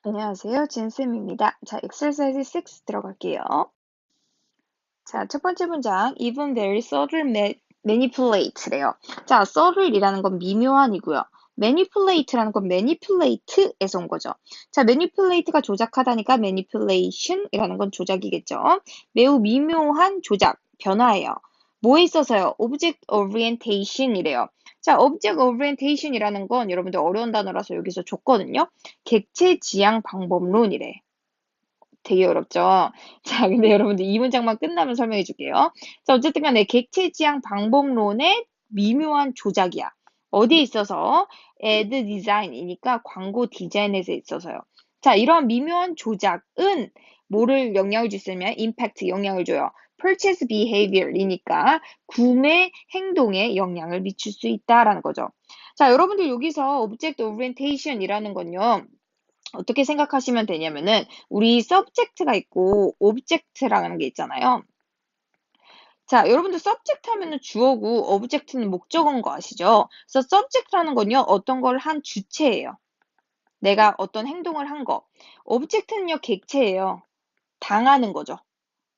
안녕하세요. 진쌤입니다. 자, exercise 6 들어갈게요. 자, 첫 번째 문장. Even very subtle manipulate래요. 자, subtle이라는 건 미묘한이고요. manipulate라는 건 manipulate에서 온 거죠. 자, manipulate가 조작하다니까 manipulation이라는 건 조작이겠죠. 매우 미묘한 조작, 변화예요. 뭐에 있어서요? object orientation이래요. 자, object orientation이라는 건 여러분들 어려운 단어라서 여기서 줬거든요. 객체 지향 방법론이래. 되게 어렵죠? 자, 근데 여러분들 이 문장만 끝나면 설명해 줄게요. 자, 어쨌든 간에 객체 지향 방법론의 미묘한 조작이야. 어디에 있어서? ad design이니까 광고 디자인에 있어서요. 자, 이러한 미묘한 조작은 뭐를 영향을 주냐면 impact 영향을 줘요. purchase behavior이니까 구매 행동에 영향을 미칠 수 있다라는 거죠. 자, 여러분들 여기서 object orientation이라는 건요. 어떻게 생각하시면 되냐면은 우리 subject가 있고 object라는 게 있잖아요. 자, 여러분들 subject 하면은 주어고 object는 목적어인 거 아시죠? 그래서 subject라는 건요, 어떤 걸 한 주체예요. 내가 어떤 행동을 한 거. object는요, 객체예요. 당하는 거죠.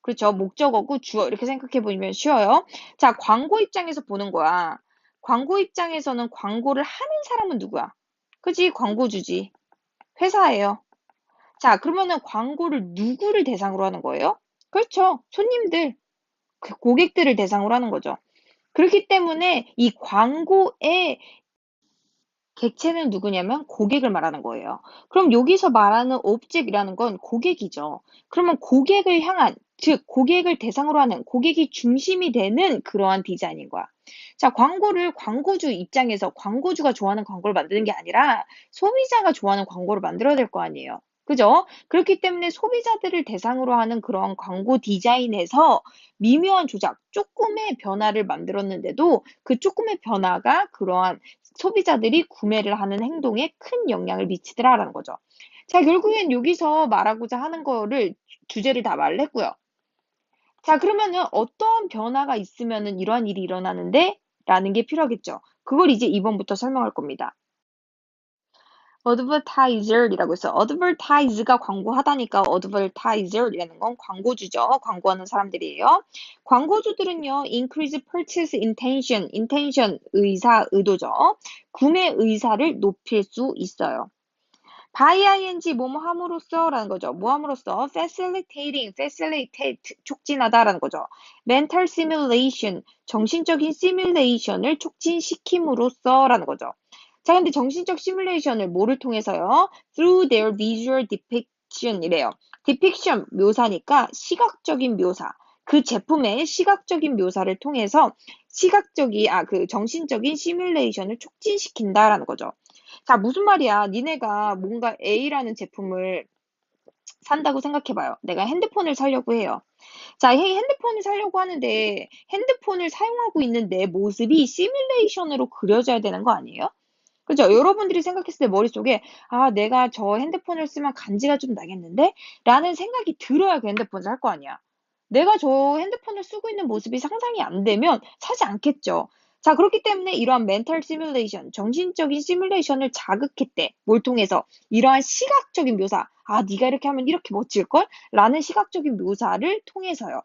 그렇죠? 목적어고 주어 이렇게 생각해 보면 쉬워요. 자, 광고 입장에서 보는 거야. 광고 입장에서는 광고를 하는 사람은 누구야? 그지? 광고주지. 회사예요. 자, 그러면은 광고를 누구를 대상으로 하는 거예요? 그렇죠. 손님들, 그 고객들을 대상으로 하는 거죠. 그렇기 때문에 이 광고의 객체는 누구냐면 고객을 말하는 거예요. 그럼 여기서 말하는 object이라는 건 고객이죠. 그러면 고객을 향한, 즉 고객을 대상으로 하는, 고객이 중심이 되는 그러한 디자인인 거야. 자, 광고를 광고주 입장에서 광고주가 좋아하는 광고를 만드는 게 아니라 소비자가 좋아하는 광고를 만들어야 될 거 아니에요. 그죠? 그렇기 때문에 소비자들을 대상으로 하는 그런 광고 디자인에서 미묘한 조작, 조금의 변화를 만들었는데도 그 조금의 변화가 그러한 소비자들이 구매를 하는 행동에 큰 영향을 미치더라라는 거죠. 자, 결국엔 여기서 말하고자 하는 거를 주제를 다 말을 했고요. 자, 그러면은 어떠한 변화가 있으면은 이러한 일이 일어나는데? 라는 게 필요하겠죠. 그걸 이제 2번부터 설명할 겁니다. advertiser이라고 했어요. advertise가 광고하다니까 advertiser이라는 건 광고주죠. 광고하는 사람들이에요. 광고주들은요, increase purchase intention, 의사, 의도죠. 구매 의사를 높일 수 있어요. by ing 뭐뭐 함으로써라는 거죠. 뭐 함으로써 facilitate 촉진하다라는 거죠. mental simulation 정신적인 시뮬레이션을 촉진시킴으로써라는 거죠. 자, 근데 정신적 시뮬레이션을 뭐를 통해서요? through their visual depiction이래요. depiction 묘사니까 시각적인 묘사. 그 제품의 시각적인 묘사를 통해서 그 정신적인 시뮬레이션을 촉진시킨다라는 거죠. 자, 무슨 말이야? 니네가 뭔가 A라는 제품을 산다고 생각해봐요. 내가 핸드폰을 사려고 해요. 자, 핸드폰을 사려고 하는데 핸드폰을 사용하고 있는 내 모습이 시뮬레이션으로 그려져야 되는 거 아니에요? 그죠? 여러분들이 생각했을 때 머릿속에 아, 내가 저 핸드폰을 쓰면 간지가 좀 나겠는데? 라는 생각이 들어야 그 핸드폰을 살 거 아니야. 내가 저 핸드폰을 쓰고 있는 모습이 상상이 안 되면 사지 않겠죠. 자, 그렇기 때문에 이러한 멘탈 시뮬레이션, 정신적인 시뮬레이션을 자극했대. 뭘 통해서? 이러한 시각적인 묘사. 아, 네가 이렇게 하면 이렇게 멋질걸? 라는 시각적인 묘사를 통해서요.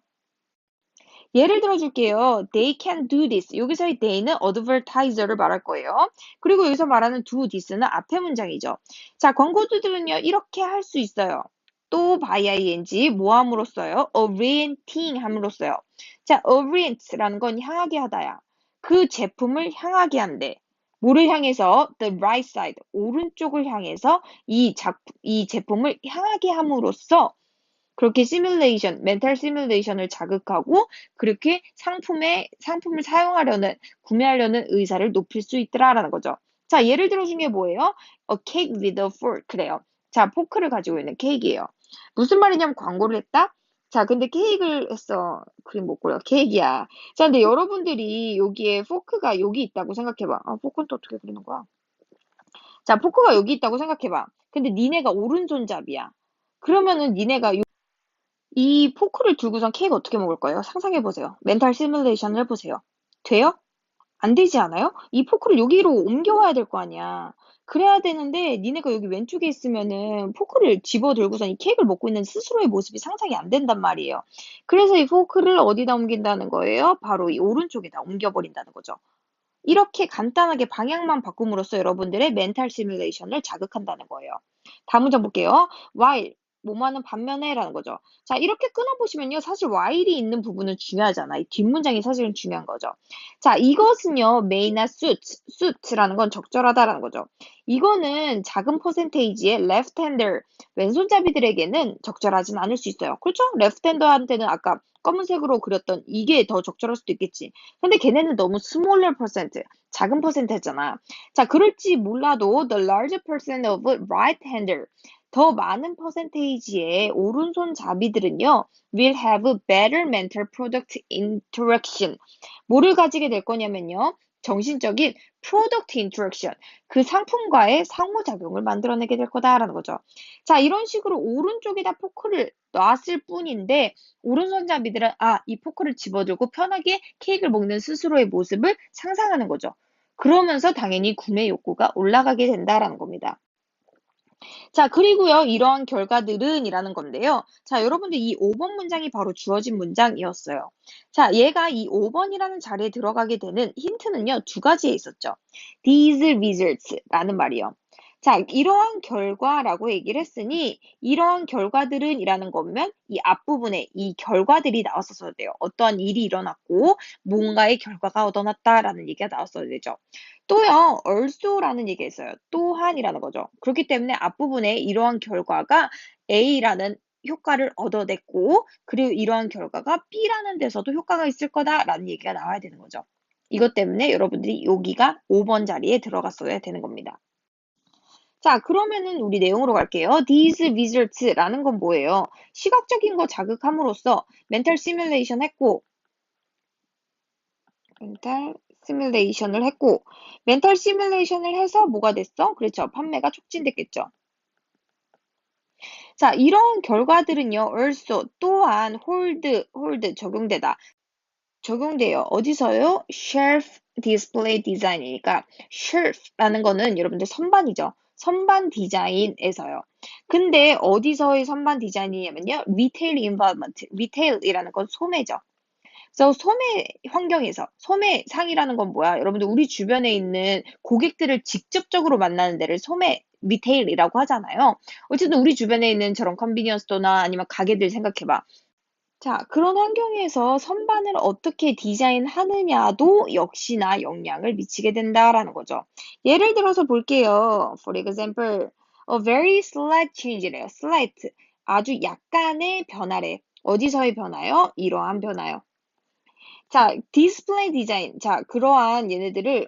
예를 들어 줄게요. They can do this. 여기서의 they는 advertiser를 말할 거예요. 그리고 여기서 말하는 do this는 앞에 문장이죠. 자, 광고주들은요, 이렇게 할 수 있어요. 또 by ing, 뭐 함으로써요? orienting 함으로써요. 자, orient라는 건 향하게 하다야. 그 제품을 향하게 한대. 뭐를 향해서? The right side, 오른쪽을 향해서 이 제품을 향하게 함으로써 그렇게 멘탈 시뮬레이션을 자극하고 그렇게 상품을 사용하려는, 구매하려는 의사를 높일 수 있더라라는 거죠. 자, 예를 들어 준 게 뭐예요? A cake with a fork래요. 자, 포크를 가지고 있는 케이크예요. 무슨 말이냐면 광고를 했다? 자, 근데 케이크를 했어. 그림 못 그려. 케이크야. 자, 근데 여러분들이 여기에 포크가 여기 있다고 생각해봐. 아, 포크는 또 어떻게 그리는 거야? 자, 포크가 여기 있다고 생각해봐. 근데 니네가 오른손잡이야. 그러면은 니네가 이 포크를 들고선 케이크 어떻게 먹을 거예요? 상상해 보세요. 멘탈 시뮬레이션을 해보세요. 돼요? 안 되지 않아요? 이 포크를 여기로 옮겨와야 될 거 아니야. 그래야 되는데 니네가 여기 왼쪽에 있으면은 포크를 집어들고선 이 케이크를 먹고 있는 스스로의 모습이 상상이 안 된단 말이에요. 그래서 이 포크를 어디다 옮긴다는 거예요? 바로 이 오른쪽에다 옮겨버린다는 거죠. 이렇게 간단하게 방향만 바꿈으로써 여러분들의 멘탈 시뮬레이션을 자극한다는 거예요. 다음 문장 볼게요. while 뭐뭐하는 반면에라는 거죠. 자, 이렇게 끊어보시면요. 사실 while이 있는 부분은 중요하잖아. 이 뒷문장이 사실은 중요한 거죠. 자, 이것은요. may나 suit라는 건 적절하다라는 거죠. 이거는 작은 퍼센테이지의 left-hander, 왼손잡이들에게는 적절하진 않을 수 있어요. 그렇죠? left-hander한테는 아까 검은색으로 그렸던 이게 더 적절할 수도 있겠지. 근데 걔네는 너무 smaller percent, 작은 퍼센트잖아. 자, 그럴지 몰라도 the larger percent of right-hander, 더 많은 퍼센테이지의 오른손잡이들은요, will have better mental product interaction. 뭐를 가지게 될 거냐면요, 정신적인 product interaction, 그 상품과의 상호작용을 만들어내게 될 거다라는 거죠. 자, 이런 식으로 오른쪽에다 포크를 놨을 뿐인데, 오른손잡이들은 이 포크를 집어들고 편하게 케이크를 먹는 스스로의 모습을 상상하는 거죠. 그러면서 당연히 구매 욕구가 올라가게 된다라는 겁니다. 자, 그리고요, 이러한 결과들은 이라는 건데요. 자, 여러분들 이 5번 문장이 바로 주어진 문장이었어요. 자, 얘가 이 5번이라는 자리에 들어가게 되는 힌트는요, 두 가지에 있었죠. These results라는 말이요. 자, 이러한 결과라고 얘기를 했으니, 이러한 결과들은 이라는 거면 이 앞부분에 이 결과들이 나왔었어야 돼요. 어떠한 일이 일어났고, 뭔가의 결과가 얻어났다라는 얘기가 나왔어야 되죠. 또요, also라는 얘기가 있어요. 또한이라는 거죠. 그렇기 때문에 앞부분에 이러한 결과가 A라는 효과를 얻어냈고, 그리고 이러한 결과가 B라는 데서도 효과가 있을 거다라는 얘기가 나와야 되는 거죠. 이것 때문에 여러분들이 여기가 5번 자리에 들어갔어야 되는 겁니다. 자, 그러면은 우리 내용으로 갈게요. These results라는 건 뭐예요? 시각적인 거 자극함으로써 멘탈 시뮬레이션 했고, 멘탈 시뮬레이션을 했고, 멘탈 시뮬레이션을 해서 뭐가 됐어? 그렇죠. 판매가 촉진됐겠죠. 자, 이런 결과들은요, also, 또한 hold, 적용되다. 적용돼요. 어디서요? shelf display design이니까, shelf라는 거는 여러분들 선반이죠. 선반 디자인에서요. 근데 어디서의 선반 디자인이냐면요, retail environment. retail이라는 건 소매죠. 그래서 소매 환경에서 소매상이라는 건 뭐야? 여러분들 우리 주변에 있는 고객들을 직접적으로 만나는 데를 소매 리테일이라고 하잖아요. 어쨌든 우리 주변에 있는 저런 컨비니언스 스토어나 아니면 가게들 생각해 봐. 자, 그런 환경에서 선반을 어떻게 디자인하느냐도 역시나 영향을 미치게 된다라는 거죠. 예를 들어서 볼게요. For example, a very slight change래요. slight. 아주 약간의 변화래. 어디서의 변화요? 이러한 변화요. 자, 디스플레이 디자인. 자, 그러한 얘네들을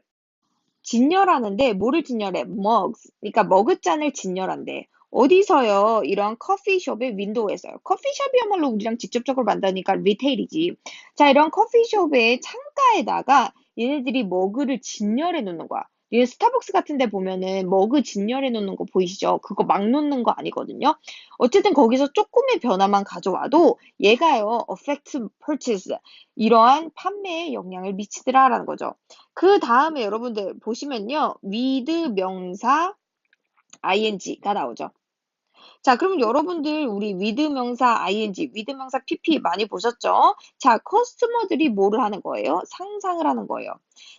진열하는데 뭐를 진열해? mugs. 그러니까 머그잔을 진열한대. 어디서요? 이런 커피숍의 윈도우에서요. 커피숍이야말로 우리랑 직접적으로 만나니까 리테일이지. 자, 이런 커피숍의 창가에다가 얘네들이 머그를 진열해 놓는 거야. 이 스타벅스 같은 데 보면은 머그 진열해 놓는 거 보이시죠? 그거 막 놓는 거 아니거든요. 어쨌든 거기서 조금의 변화만 가져와도 얘가요, affect purchase. 이러한 판매에 영향을 미치더라라는 거죠. 그 다음에 여러분들 보시면요. with 명사 ing가 나오죠. 자, 그럼 여러분들 우리 with 명사 ing, with 명사 pp 많이 보셨죠? 자, 커스터머들이 뭐를 하는 거예요? 상상을 하는 거예요.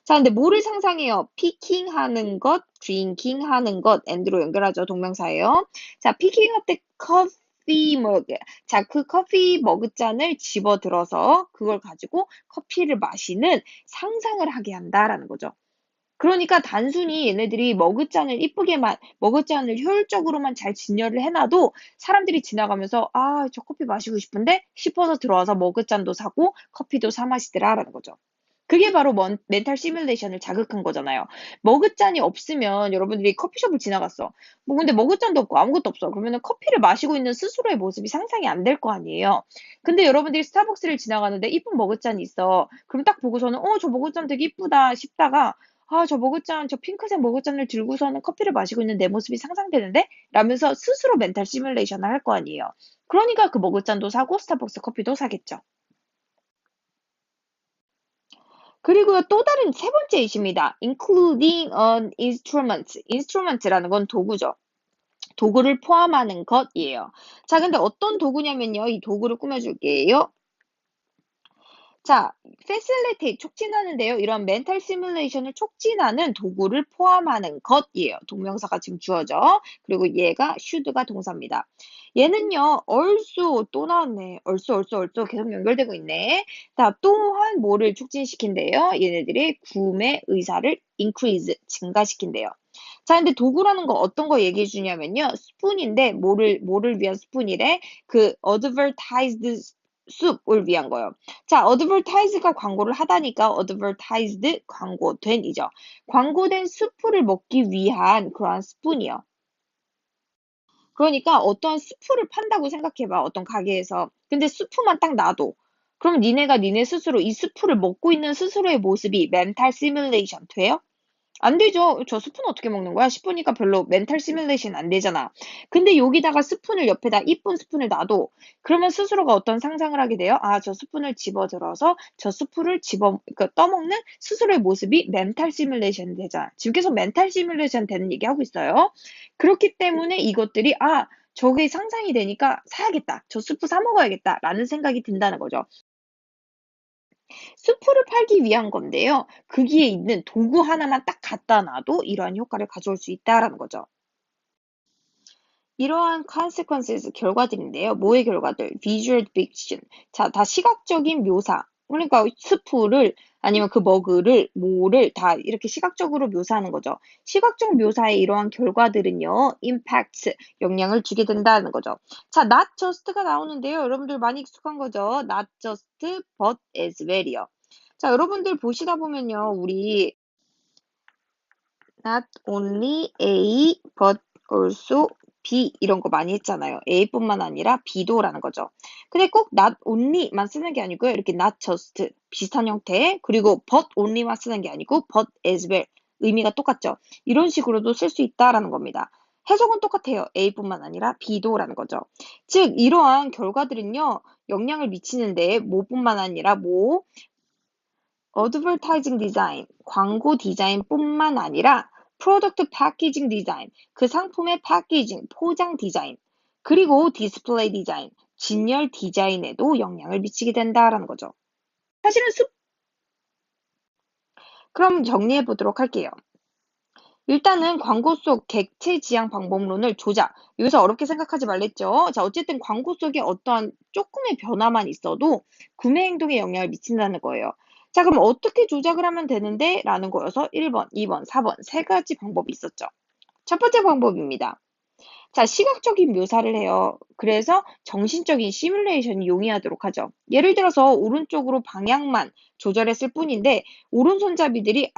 자, 근데 뭐를 상상해요? picking 하는 것, drinking 하는 것, and로 연결하죠. 동명사예요. 자, picking up the coffee mug. 자, 그 커피 머그잔을 집어들어서 그걸 가지고 커피를 마시는 상상을 하게 한다라는 거죠. 그러니까 단순히 얘네들이 머그잔을 효율적으로만 잘 진열을 해놔도 사람들이 지나가면서 저 커피 마시고 싶은데 싶어서 들어와서 머그잔도 사고 커피도 사 마시더라라는 거죠. 그게 바로 멘탈 시뮬레이션을 자극한 거잖아요. 머그잔이 없으면 여러분들이 커피숍을 지나갔어. 뭐 근데 머그잔도 없고 아무것도 없어. 그러면은 커피를 마시고 있는 스스로의 모습이 상상이 안 될 거 아니에요. 근데 여러분들이 스타벅스를 지나가는데 이쁜 머그잔이 있어. 그럼 딱 보고서는 저 머그잔 되게 이쁘다 싶다가 저 머그잔, 저 핑크색 머그잔을 들고서는 커피를 마시고 있는 내 모습이 상상되는데? 라면서 스스로 멘탈 시뮬레이션을 할 거 아니에요. 그러니까 그 머그잔도 사고 스타벅스 커피도 사겠죠. 그리고요, 또 다른 세 번째 있습니다. including an instrument. instrument라는 건 도구죠. 도구를 포함하는 것이에요. 자, 근데 어떤 도구냐면요. 이 도구를 꾸며줄게요. 자, facilitate 촉진하는데요. 이런 멘탈 시뮬레이션을 촉진하는 도구를 포함하는 것이에요. 동명사가 지금 주어져. 그리고 얘가 should가 동사입니다. 얘는요, also 또 나왔네. also 계속 연결되고 있네. 자, 또한 뭐를 촉진시킨대요? 얘네들이 구매 의사를 increase 증가시킨대요. 자, 근데 도구라는 거 어떤 거 얘기해 주냐면요. 스푼인데 뭐를 위한 스푼이래? 그 advertised 숲을 위한 거예요. 자, advertise가 광고를 하다니까 advertised 광고된이죠. 광고된 스프를 먹기 위한 그러한 스푼이요. 그러니까 어떤 스프를 판다고 생각해봐. 어떤 가게에서. 근데 스프만 딱 놔둬. 그럼 니네가 니네 스스로 이 스프를 먹고 있는 스스로의 모습이 멘탈 시뮬레이션 돼요? 안 되죠. 저 스푼 어떻게 먹는 거야? 싶으니까 별로 멘탈 시뮬레이션 안 되잖아. 근데 여기다가 스푼을 옆에다 이쁜 스푼을 놔둬. 그러면 스스로가 어떤 상상을 하게 돼요? 아, 저 스푼을 집어들어서 저 스프를 그러니까 떠먹는 스스로의 모습이 멘탈 시뮬레이션 되잖아. 지금 계속 멘탈 시뮬레이션 되는 얘기 하고 있어요. 그렇기 때문에 이것들이 저게 상상이 되니까 사야겠다. 저 스프 사 먹어야겠다. 라는 생각이 든다는 거죠. 수프를 팔기 위한 건데요. 거기에 있는 도구 하나만 딱 갖다 놔도 이러한 효과를 가져올 수 있다라는 거죠. 이러한 consequences 결과들인데요. 뭐의 결과들? visual depiction. 자, 다 시각적인 묘사. 그러니까 스프를 아니면 그 머그를 뭐를 다 이렇게 시각적으로 묘사하는 거죠. 시각적 묘사의 이러한 결과들은요. impact 영향을 주게 된다는 거죠. 자, not just가 나오는데요. 여러분들 많이 익숙한 거죠. not just but as well이요. 자, 여러분들 보시다 보면요. 우리 not only A but also B 이런 거 많이 했잖아요. A뿐만 아니라 B도라는 거죠. 근데 꼭 not only만 쓰는 게 아니고요. 이렇게 not just 비슷한 형태 그리고 but only만 쓰는 게 아니고 but as well 의미가 똑같죠. 이런 식으로도 쓸 수 있다라는 겁니다. 해석은 똑같아요. A뿐만 아니라 B도라는 거죠. 즉 이러한 결과들은요. 영향을 미치는데 뭐뿐만 아니라 어드버타이징 디자인, 광고 디자인뿐만 아니라 프로덕트 패키징 디자인, 그 상품의 패키징, 포장 디자인, 그리고 디스플레이 디자인, 진열 디자인에도 영향을 미치게 된다라는 거죠. 사실은 그럼 정리해 보도록 할게요. 일단은 광고 속 객체 지향 방법론을 조작. 여기서 어렵게 생각하지 말랬죠. 자, 어쨌든 광고 속에 어떠한 조금의 변화만 있어도 구매 행동에 영향을 미친다는 거예요. 자, 그럼 어떻게 조작을 하면 되는데? 라는 거여서 1번, 2번, 4번 세 가지 방법이 있었죠. 첫 번째 방법입니다. 자, 시각적인 묘사를 해요. 그래서 정신적인 시뮬레이션이 용이하도록 하죠. 예를 들어서 오른쪽으로 방향만 조절했을 뿐인데 오른손잡이들이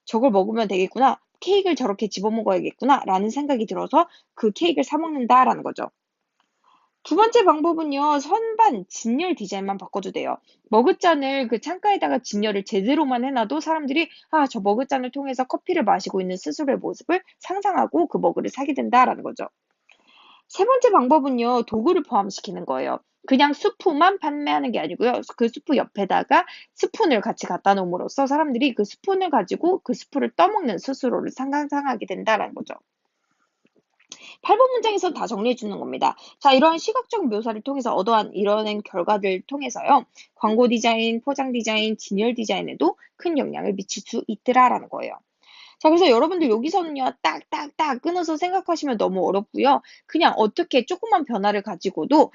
저걸 먹으면 되겠구나. 케이크를 저렇게 집어 먹어야겠구나. 라는 생각이 들어서 그 케이크를 사 먹는다라는 거죠. 두 번째 방법은요, 선반 진열 디자인만 바꿔도 돼요. 머그잔을 그 창가에다가 진열을 제대로만 해놔도 사람들이 저 머그잔을 통해서 커피를 마시고 있는 스스로의 모습을 상상하고 그 머그를 사게 된다라는 거죠. 세 번째 방법은요, 도구를 포함시키는 거예요. 그냥 스프만 판매하는 게 아니고요. 그 스프 옆에다가 스푼을 같이 갖다 놓음으로써 사람들이 그 스푼을 가지고 그 스프를 떠먹는 스스로를 상상하게 된다라는 거죠. 8번 문장에서 다 정리해 주는 겁니다. 자, 이러한 시각적 묘사를 통해서 얻어한 이뤄낸 결과들을 통해서요. 광고 디자인, 포장 디자인, 진열 디자인에도 큰 영향을 미칠 수 있더라라는 거예요. 자, 그래서 여러분들 여기서는요, 딱딱딱 끊어서 생각하시면 너무 어렵고요. 그냥 어떻게 조그만 변화를 가지고도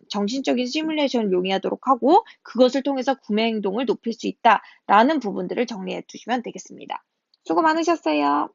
정신적인 시뮬레이션을 용이하도록 하고 그것을 통해서 구매 행동을 높일 수 있다라는 부분들을 정리해 두시면 되겠습니다. 수고 많으셨어요.